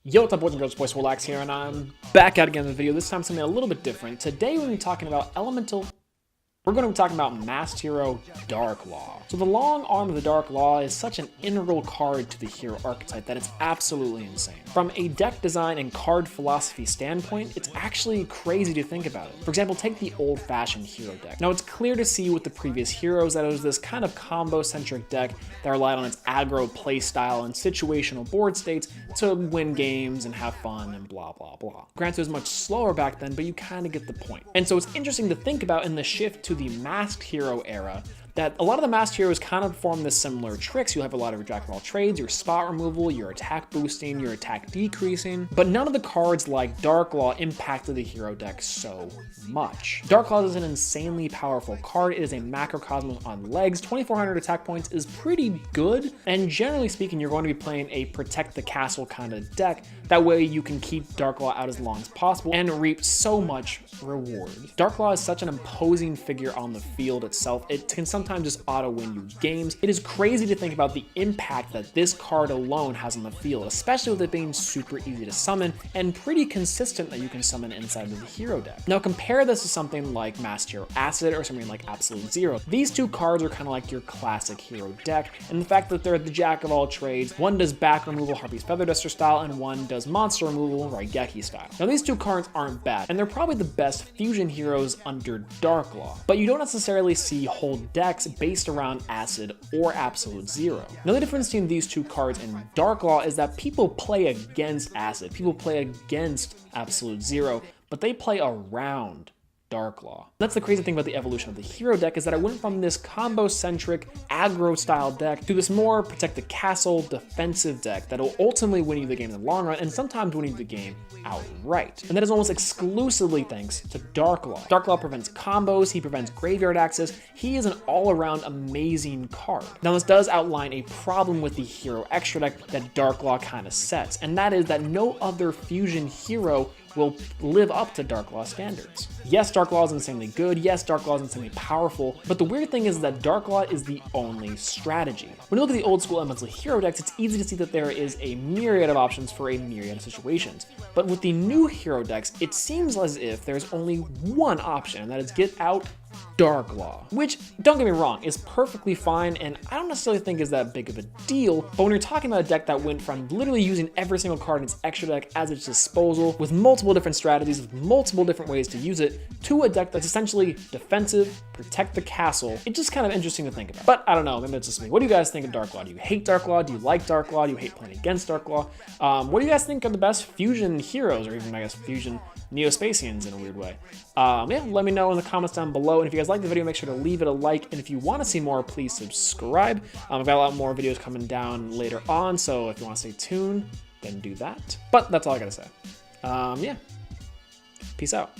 Yo, what's up boys and girls, boy Swolelax here, and I'm back at again in the video, this time something a little bit different. Today we're going to be talking about We're going to be talking about Masked Hero Dark Law. So the long arm of the Dark Law is such an integral card to the hero archetype that it's absolutely insane. From a deck design and card philosophy standpoint, it's actually crazy to think about it. For example, take the old-fashioned hero deck. Now it's clear to see with the previous heroes that it was this kind of combo-centric deck that relied on its aggro playstyle and situational board states to win games and have fun and blah blah blah. Granted, it was much slower back then, but you kind of get the point. And so it's interesting to think about in the shift to the Masked Hero era, that a lot of the Masked Heroes kind of perform this similar tricks. You'll have a lot of your jack of all trades, your spot removal, your attack boosting, your attack decreasing, but none of the cards like Dark Law impacted the hero deck so much. Dark Law is an insanely powerful card. It is a macrocosmos on legs. 2,400 attack points is pretty good, and generally speaking, you're going to be playing a protect the castle kind of deck. That way you can keep Dark Law out as long as possible and reap so much reward. Dark Law is such an imposing figure on the field itself. It can sometimes just auto-win you games. It is crazy to think about the impact that this card alone has on the field, especially with it being super easy to summon and pretty consistent that you can summon inside of the hero deck. Now compare this to something like Masked Hero Acid or something like Absolute Zero. These two cards are kind of like your classic hero deck, and the fact that they're the jack of all trades. One does back removal Harpy's Feather Duster style, and one does monster removal Raigeki style. Now these two cards aren't bad, and they're probably the best fusion heroes under Dark Law, but you don't necessarily see whole decks based around Acid or Absolute Zero. Now the difference between these two cards in Dark Law is that people play against Acid, people play against Absolute Zero, but they play around Dark Law. That's the crazy thing about the evolution of the hero deck, is that it went from this combo-centric aggro style deck to this more protect the castle defensive deck that will ultimately win you the game in the long run and sometimes win you the game outright. And that is almost exclusively thanks to Dark Law. Dark Law prevents combos, he prevents graveyard access, he is an all-around amazing card. Now this does outline a problem with the hero extra deck that Dark Law kind of sets, and that is that no other fusion hero will live up to Dark Law standards. Yes, Dark Law is insanely good. Yes, Dark Law is insanely powerful. But the weird thing is that Dark Law is the only strategy. When you look at the old school elemental hero decks, it's easy to see that there is a myriad of options for a myriad of situations. But with the new hero decks, it seems as if there's only one option, and that is get out Dark Law, which, don't get me wrong, is perfectly fine, and I don't necessarily think is that big of a deal, but when you're talking about a deck that went from literally using every single card in its extra deck as its disposal, with multiple different strategies, with multiple different ways to use it, to a deck that's essentially defensive, protect the castle, it's just kind of interesting to think about. But I don't know, maybe it's just me. What do you guys think of Dark Law? Do you hate Dark Law? Do you like Dark Law? Do you hate playing against Dark Law? What do you guys think are the best fusion heroes, or even, I guess, fusion Neospatians in a weird way? Yeah, let me know in the comments down below, and if you guys like the video, make sure to leave it a like, and if you want to see more, please subscribe. I've got a lot more videos coming down later on, so if you want to stay tuned, then do that. But that's all I gotta say. Yeah, peace out.